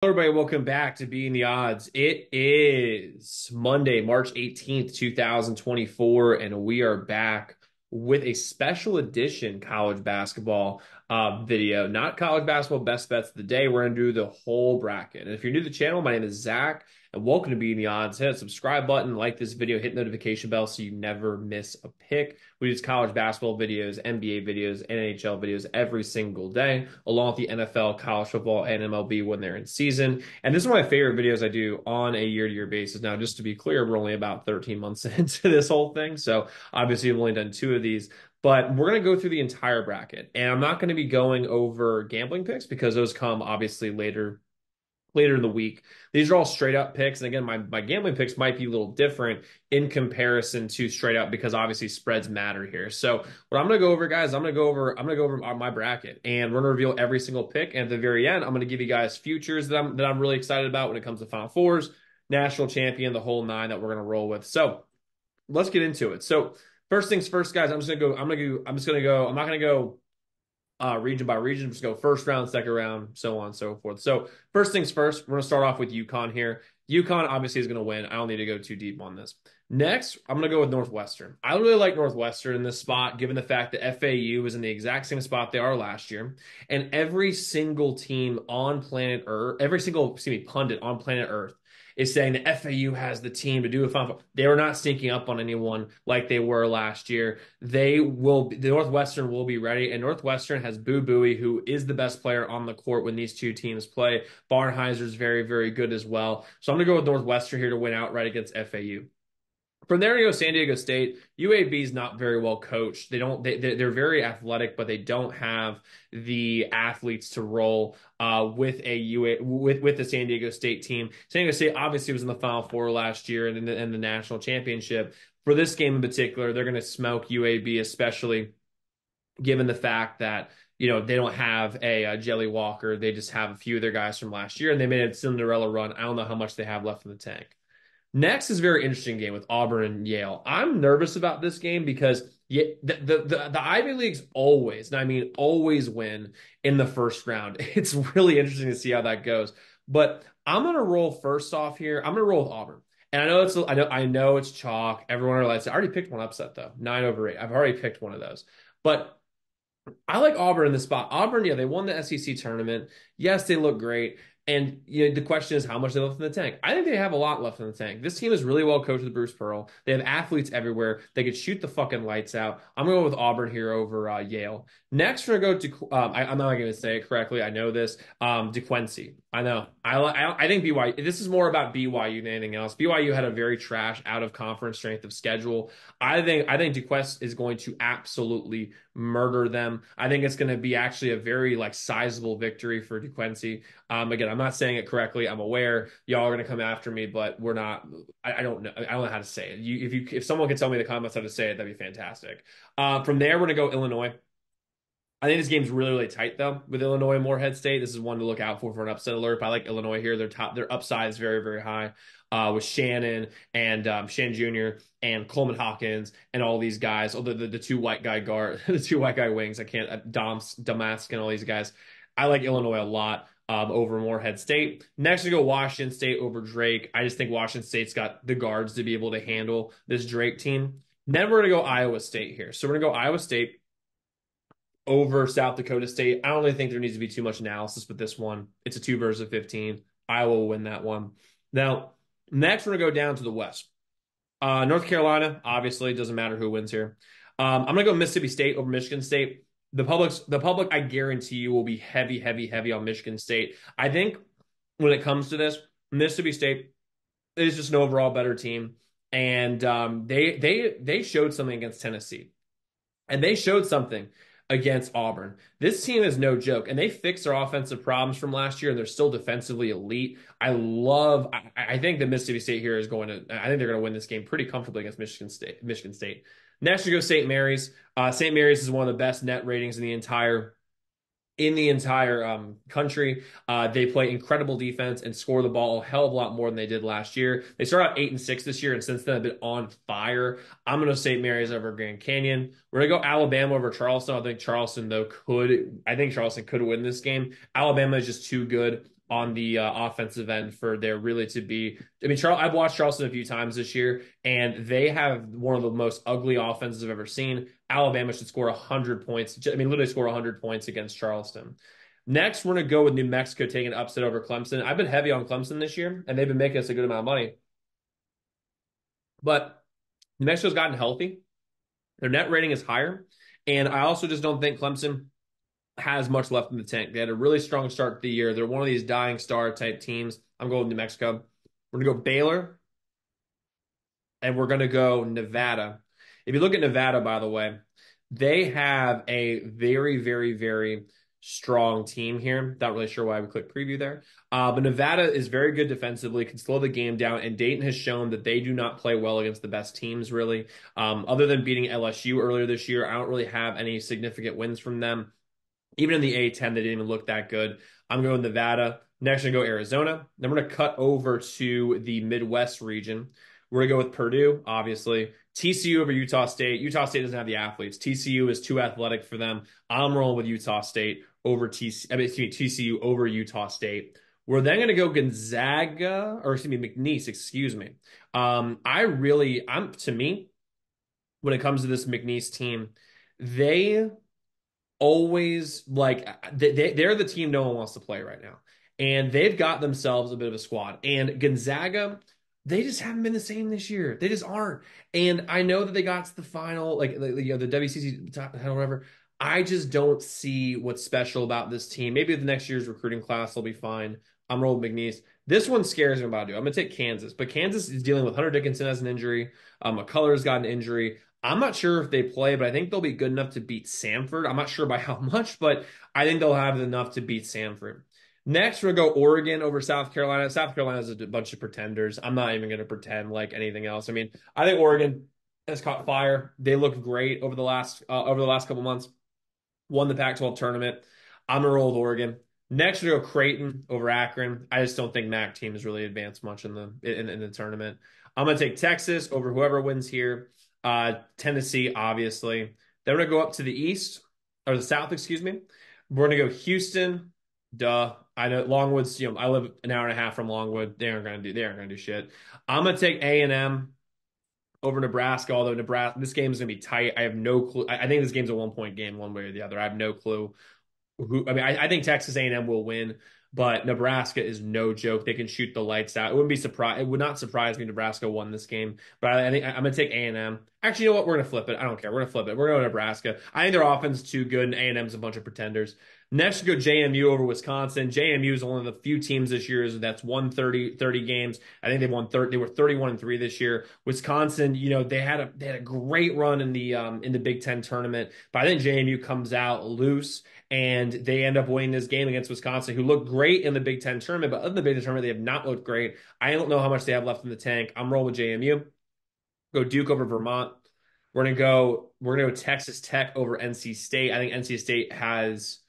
Everybody, welcome back to Being the Odds. It is Monday, March 18th, 2024, and we are back with a special edition college basketball video. Not college basketball best bets of the day. We're going to do the whole bracket. And if you're new to the channel, my name is Zach, and welcome to Being the Odds. Hit that subscribe button, like this video, hit the notification bell so you never miss a pick. We do college basketball videos, NBA videos, NHL videos every single day, along with the NFL, college football, and MLB when they're in season. And this is one of my favorite videos I do on a year-to-year basis. Now, just to be clear, we're only about 13 months into this whole thing. So obviously, I've only done two of these. But we're going to go through the entire bracket. And I'm not going to be going over gambling picks because those come obviously later in the week. These are all straight up picks. And again, my gambling picks might be a little different in comparison to straight up because obviously spreads matter here. So what I'm going to go over, guys, I'm going to go over my bracket and we're going to reveal every single pick. And at the very end, I'm going to give you guys futures that I'm really excited about when it comes to Final Fours, national champion, the whole nine that we're going to roll with. So let's get into it. So first things first, guys, I'm not going to go region by region, just go first round, second round, so on and so forth. So first things first, we're going to start off with UConn here. UConn obviously is going to win. I don't need to go too deep on this. Next, I'm going to go with Northwestern. I really like Northwestern in this spot, given the fact that FAU is in the exact same spot they are last year. And every single team on planet Earth, pundit on planet Earth is saying that FAU has the team to do a Final Four. They were not sneaking up on anyone like they were last year. The Northwestern will be ready, and Northwestern has Boo Buie, who is the best player on the court when these two teams play. Barnhizer is very, very good as well. So I'm going to go with Northwestern here to win outright against FAU. From there you go San Diego State. UAB is not very well coached. They're very athletic, but they don't have the athletes to roll with the San Diego State team. San Diego State obviously was in the Final Four last year and in the national championship. For this game in particular, they're going to smoke UAB, especially given the fact that they don't have a Jelly Walker. They just have a few of their guys from last year, and they made a Cinderella run. I don't know how much they have left in the tank. Next is a very interesting game with Auburn and Yale. I'm nervous about this game because the Ivy Leagues always, and I mean always, win in the first round. It's really interesting to see how that goes. But I'm gonna roll first off here. I'm gonna roll with Auburn. And I know it's chalk. Everyone realizes I already picked one upset though. 9/8. I've already picked one of those. But I like Auburn in this spot. Auburn, yeah, they won the SEC tournament. Yes, they look great. And the question is how much they left in the tank. I think they have a lot left in the tank. This team is really well coached with Bruce Pearl. They have athletes everywhere. They could shoot the fucking lights out. I'm going to go with Auburn here over Yale. Next, we're going to go to I'm not going to say it correctly. I know this. DeQuincy. I know. I think BYU. This is more about BYU than anything else. BYU had a very trash out of conference strength of schedule. I think DeQuest is going to absolutely murder them. I think it's going to be actually a very sizable victory for DeQuincy. Again, I'm not saying it correctly. I'm aware y'all are going to come after me, but we're not. I don't know. I don't know how to say it. If someone could tell me in the comments how to say it, that'd be fantastic. From there, we're going to go Illinois. I think this game's really, really tight though with Illinois and Morehead State. This is one to look out for an upset alert. I like Illinois here. Their upside is very, very high. With Shannon and Shannon Jr. and Coleman Hawkins and all these guys. Oh, the two white guy the two white guy wings. I can't Damask and all these guys. I like Illinois a lot. Over Morehead State. Next, we go Washington State over Drake. I just think Washington State's got the guards to be able to handle this Drake team. Then we're going to go Iowa State here. So we're going to go Iowa State over South Dakota State. I don't really think there needs to be too much analysis with this one. It's a 2 versus 15. Iowa will win that one. Now, next, we're going to go down to the West. North Carolina, obviously, doesn't matter who wins here. I'm going to go Mississippi State over Michigan State. The public, I guarantee you, will be heavy, heavy, heavy on Michigan State. I think when it comes to this, Mississippi State is just an overall better team, and they showed something against Tennessee, and they showed something against Auburn. This team is no joke, and they fixed their offensive problems from last year, and they're still defensively elite. I think that Mississippi State here is going to. I think they're going to win this game pretty comfortably against Michigan State. Next, we go St. Mary's. St. Mary's is one of the best net ratings in the entire country. They play incredible defense and score the ball a hell of a lot more than they did last year. They started out 8-6 this year, and since then have been on fire. I'm going to St. Mary's over Grand Canyon. We're going to go Alabama over Charleston. I think Charleston could win this game. Alabama is just too good. on the offensive end for there really to be. I mean, I've watched Charleston a few times this year, and they have one of the most ugly offenses I've ever seen. Alabama should score 100 points. I mean, literally score 100 points against Charleston. Next, we're going to go with New Mexico taking an upset over Clemson. I've been heavy on Clemson this year, and they've been making us a good amount of money. But New Mexico's gotten healthy. Their net rating is higher. And I also just don't think Clemson has much left in the tank. They had a really strong start to the year. They're one of these dying star type teams. I'm going with New Mexico. We're going to go Baylor, and we're going to go Nevada. If you look at Nevada, by the way, they have a very, very, very strong team here. Not really sure why we clicked preview there. But Nevada is very good defensively, can slow the game down, and Dayton has shown that they do not play well against the best teams, really. Other than beating LSU earlier this year, I don't really have any significant wins from them. Even in the A10, they didn't even look that good. I'm going Nevada. Next, I'm going to go Arizona. Then we're going to cut over to the Midwest region. We're going to go with Purdue, obviously. TCU over Utah State. Utah State doesn't have the athletes. TCU is too athletic for them. I'm rolling with Utah State over TCU over Utah State. We're then going to go Gonzaga, or excuse me, McNeese, excuse me. To me, when it comes to this McNeese team, they always like they're the team no one wants to play right now. And they've got themselves a bit of a squad. And Gonzaga, they just haven't been the same this year. They just aren't. And I know that they got to the final, the WCC title, whatever. I just don't see what's special about this team. Maybe the next year's recruiting class will be fine. I'm rolling McNeese. This one scares me about to do. I'm going to take Kansas, but Kansas is dealing with Hunter Dickinson as an injury. McCullough's got an injury. I'm not sure if they play, but I think they'll be good enough to beat Samford. I'm not sure by how much, but I think they'll have enough to beat Samford. Next, we're going to go Oregon over South Carolina. South Carolina has a bunch of pretenders. I'm not even going to pretend like anything else. I mean, I think Oregon has caught fire. They look great over the last couple months. Won the Pac-12 tournament. I'm gonna roll with Oregon. Next, we go Creighton over Akron. I just don't think MAC teams really advance much in the tournament. I'm gonna take Texas over whoever wins here. Tennessee, obviously. Then we're gonna go up to the east or the south, excuse me. We're gonna go Houston. Duh. I know Longwood's. I live an hour and a half from Longwood. They aren't gonna do shit. I'm gonna take A&M over Nebraska, although this game is going to be tight. I have no clue. I think this game's a 1 point game one way or the other. I have no clue I think Texas A&M will win, but Nebraska is no joke. They can shoot the lights out. It would not surprise me if Nebraska won this game, but I think I'm going to take A&M. Actually, you know what? We're going to flip it. I don't care. We're going to flip it. We're going to Nebraska. I think their offense is too good, and A&M's a bunch of pretenders. Next, we go JMU over Wisconsin. JMU is one of the few teams this year that's won 30 games. I think they were 31-3 this year. Wisconsin, they had a great run in the Big Ten tournament, but I think JMU comes out loose and they end up winning this game against Wisconsin, who looked great in the Big Ten tournament, but other than the Big Ten tournament, they have not looked great. I don't know how much they have left in the tank. I'm rolling with JMU. Go Duke over Vermont. We're gonna go Texas Tech over NC State. I think NC State has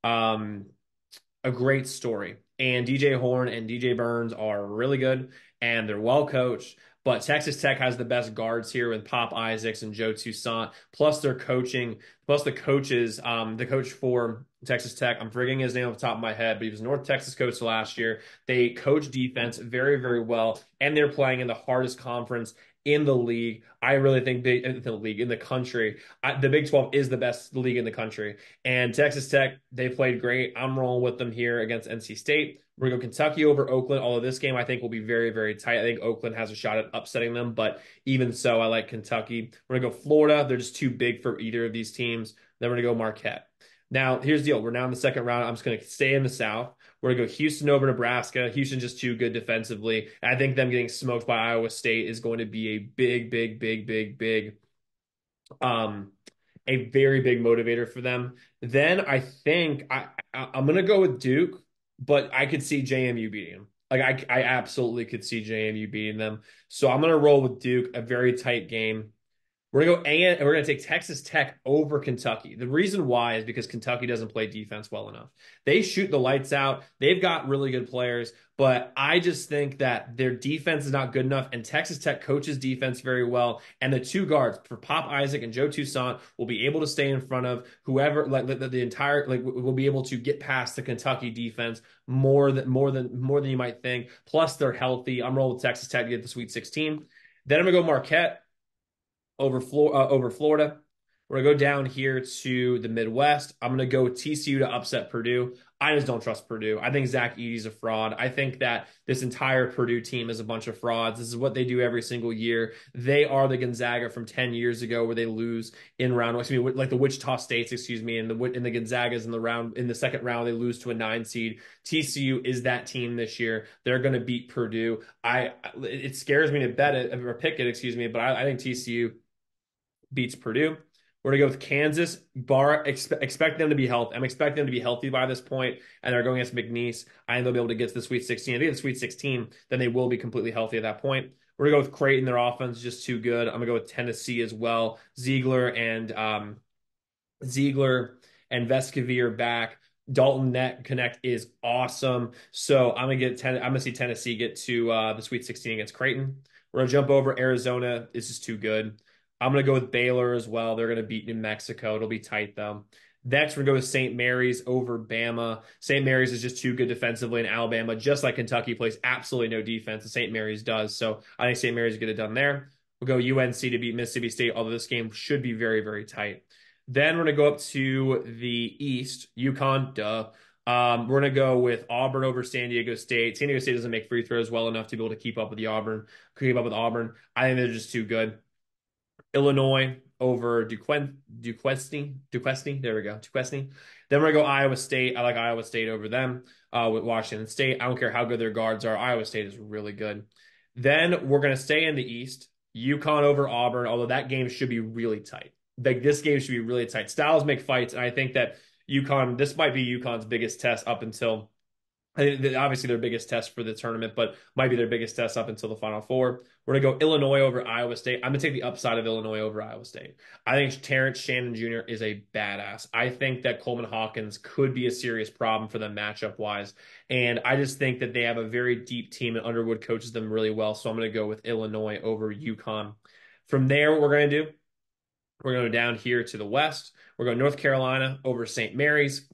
a great story. And DJ Horn and DJ Burns are really good and they're well coached. But Texas Tech has the best guards here with Pop Isaacs and Joe Toussaint, plus their coaching, plus the coaches, the coach for Texas Tech. I'm forgetting his name off the top of my head, but he was North Texas coach last year. They coach defense very, very well, and they're playing in the hardest conference in the league. I really think in the country. The Big 12 is the best league in the country. And Texas Tech, they played great. I'm rolling with them here against NC State. We're going to go Kentucky over Oakland, although this game I think will be very, very tight. I think Oakland has a shot at upsetting them, but even so, I like Kentucky. We're going to go Florida. They're just too big for either of these teams. Then we're going to go Marquette. Now, here's the deal. We're now in the second round. I'm just going to stay in the South. We're going to go Houston over Nebraska. Houston's just too good defensively. I think them getting smoked by Iowa State is going to be a big, big, big, big, big, a very big motivator for them. Then I think I'm going to go with Duke, but I could see JMU beating them. Like I absolutely could see JMU beating them. So I'm going to roll with Duke, a very tight game. We're gonna take Texas Tech over Kentucky. The reason why is because Kentucky doesn't play defense well enough. They shoot the lights out. They've got really good players, but I just think that their defense is not good enough. And Texas Tech coaches defense very well. And the two guards for Pop Isaac and Joe Toussaint will be able to stay in front of whoever, like the entire, like will be able to get past the Kentucky defense more than you might think. Plus, they're healthy. I'm rolling with Texas Tech to get the Sweet 16. Then I'm gonna go Marquette over Florida. We're gonna go down here to the Midwest. I'm gonna go with TCU to upset Purdue. I just don't trust Purdue. I think Zach Edey's a fraud. I think that this entire Purdue team is a bunch of frauds. This is what they do every single year. They are the Gonzaga from 10 years ago where they lose in round, excuse me, like the Wichita States, excuse me, and the Gonzagas in the second round they lose to a 9 seed. TCU is that team this year. They're going to beat Purdue. It scares me to bet it or pick it, excuse me, but I think TCU beats Purdue. We're gonna go with Kansas. Expect them to be healthy. I'm expecting them to be healthy by this point, and they're going against McNeese. I think they'll be able to get to the Sweet 16. If they get the Sweet 16, then they will be completely healthy at that point. We're gonna go with Creighton. Their offense is just too good. I'm gonna go with Tennessee as well. Ziegler and Vescovi back. Dalton Net Connect is awesome. So I'm gonna see Tennessee get to the Sweet 16 against Creighton. We're gonna jump over Arizona. This is too good. I'm gonna go with Baylor as well. They're gonna beat New Mexico. It'll be tight though. Next, we're going to go with St. Mary's over Bama. St. Mary's is just too good defensively, and Alabama, just like Kentucky, plays absolutely no defense, and St. Mary's does. So I think St. Mary's will get it done there. We'll go UNC to beat Mississippi State, although this game should be very, very tight. Then we're going to go up to the East, UConn, duh. We're going to go with Auburn over San Diego State. San Diego State doesn't make free throws well enough to be able to keep up with Auburn. I think they're just too good. Illinois over Duquesne. There we go. Duquesne. Then we're going to go Iowa State. I like Iowa State over them with Washington State. I don't care how good their guards are. Iowa State is really good. Then we're going to stay in the East. UConn over Auburn, although that game should be really tight. Like this game should be really tight. Styles make fights, and I think that this might be UConn's biggest test up until obviously their biggest test for the tournament, but might be their biggest test up until the Final Four. We're going to go Illinois over Iowa State. I'm going to take the upside of Illinois over Iowa State. I think Terrence Shannon Jr. is a badass. I think that Coleman Hawkins could be a serious problem for them matchup-wise. And I just think that they have a very deep team, and Underwood coaches them really well. So I'm going to go with Illinois over UConn. From there, what we're going to do, we're going to go down here to the West. We're going North Carolina over St. Mary's.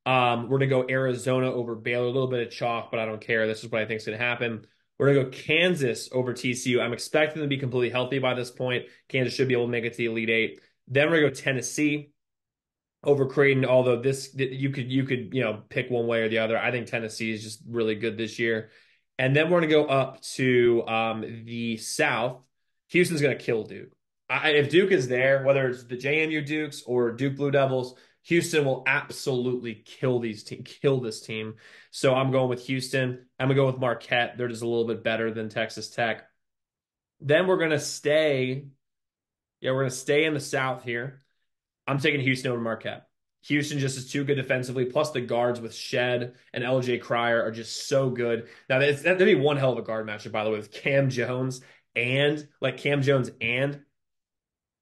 We're gonna go Arizona over Baylor, a little bit of chalk, but I don't care. This is what I think is gonna happen. We're gonna go Kansas over TCU. I'm expecting them to be completely healthy by this point. Kansas should be able to make it to the Elite Eight. Then we're gonna go Tennessee over Creighton. Although you could pick one way or the other. I think Tennessee is just really good this year. And then we're gonna go up to the South. Houston's gonna kill Duke. If Duke is there, whether it's the JMU Dukes or Duke Blue Devils, Houston will absolutely kill this team. So I'm going with Houston. I'm gonna go with Marquette. They're just a little bit better than Texas Tech. Then we're gonna stay in the South here. I'm taking Houston over Marquette. Houston just is too good defensively. Plus the guards with Shed and LJ Cryer are just so good. Now that'd be one hell of a guard matchup, by the way, with Cam Jones and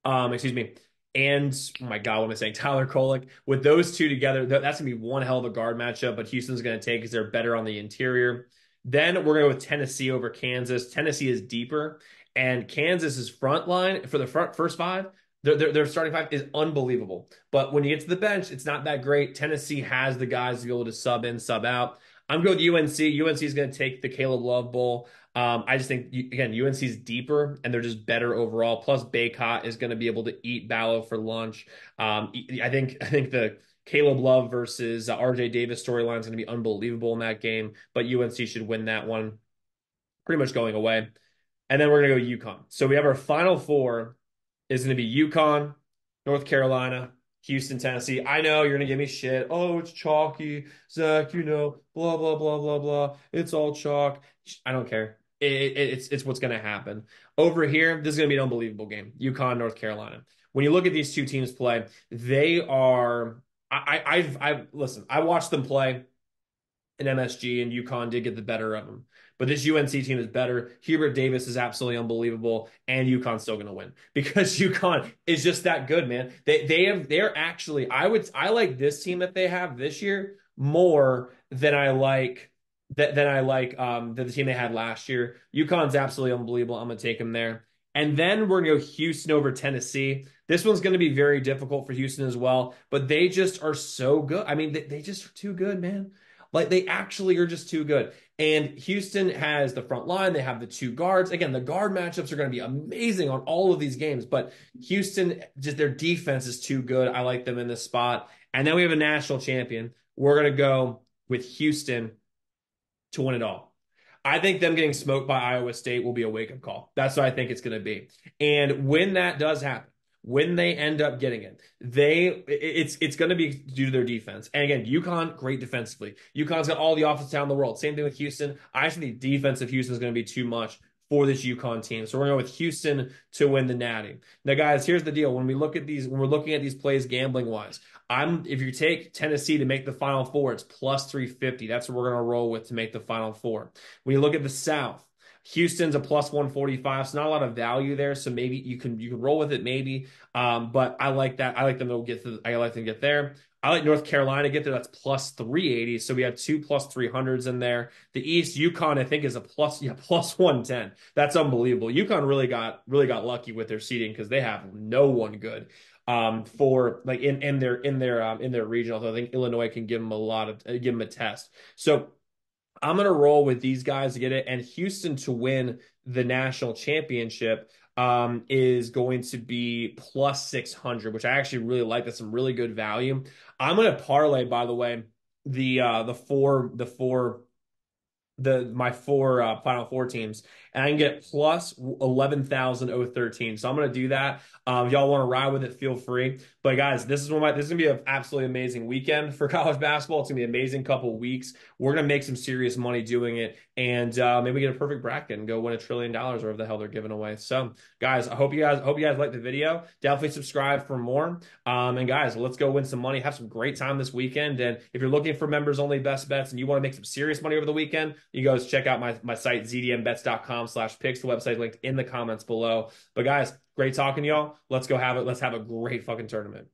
excuse me, and oh my God, what am I saying? Tyler Kolek. With those two together, that's gonna be one hell of a guard matchup. But Houston's gonna take because they're better on the interior. Then we're gonna go with Tennessee over Kansas. Tennessee is deeper, and Kansas's front line for the first five. Their starting five is unbelievable. But when you get to the bench, it's not that great. Tennessee has the guys to be able to sub in, sub out. I'm going with UNC. UNC is going to take the Caleb Love Bowl. I just think, again, UNC is deeper and they're just better overall. Plus, Baycott is going to be able to eat Ballo for lunch. I think the Caleb Love versus RJ Davis storyline is going to be unbelievable in that game, but UNC should win that one, pretty much going away. And then we're going to go UConn. So we have our final four is going to be UConn, North Carolina, Houston, Tennessee. I know you're going to give me shit. Oh, it's chalky. Zach, blah, blah, blah, blah, blah. It's all chalk. I don't care. It's what's going to happen. Over here, this is going to be an unbelievable game. UConn, North Carolina. When you look at these two teams play, they are. Listen. I watched them play. and MSG, and UConn did get the better of them. But this UNC team is better. Hubert Davis is absolutely unbelievable, and UConn's still going to win because UConn is just that good, man. They're actually I like this team that they have this year more than I like than the team they had last year. UConn's absolutely unbelievable. I'm going to take them there. And then we're going to go Houston over Tennessee. This one's going to be very difficult for Houston as well, but they just are so good. I mean, they just are too good, man. Like they actually are just too good. And Houston has the front line. They have the two guards. Again, the guard matchups are going to be amazing on all of these games, but Houston, just their defense is too good. I like them in this spot. And then we have a national champion. We're going to go with Houston to win it all. I think them getting smoked by Iowa State will be a wake up call. That's what I think it's going to be. And when that does happen, when they end up getting it, it's going to be due to their defense. And again, UConn, great defensively. UConn's got all the offense talent in the world. Same thing with Houston. I think the defense of Houston is going to be too much for this UConn team. So we're going with Houston to win the Natty. Now, guys, here's the deal. When we're looking at these plays gambling wise, if you take Tennessee to make the Final Four, it's plus 350. That's what we're going to roll with to make the Final Four. When you look at the South, Houston's a plus 145, so not a lot of value there. So maybe you can roll with it, maybe. But I like that. I like them to get there. I like North Carolina to get there. That's plus 380. So we have two plus 300s in there. The East, UConn, I think, is a plus 110. That's unbelievable. UConn really got lucky with their seeding because they have no one good for like in their region. Although I think Illinois can give them a test. So I'm going to roll with these guys to get it. And Houston to win the national championship is going to be plus 600, which I actually really like. That's some really good value. I'm going to parlay, by the way, my four Final Four teams, and I can get plus 11,013. So I'm gonna do that. If y'all want to ride with it, feel free. But guys, this is gonna be an absolutely amazing weekend for college basketball. It's gonna be an amazing couple of weeks. We're gonna make some serious money doing it, and maybe get a perfect bracket and go win $1 trillion or whatever the hell they're giving away. So guys, I hope you guys liked the video. Definitely subscribe for more. And guys, let's go win some money. Have some great time this weekend. And if you're looking for members only best bets and you want to make some serious money over the weekend, you guys check out my site, zdmbets.com/picks. The website linked in the comments below. But guys, great talking to y'all. Let's go have it. Let's have a great fucking tournament.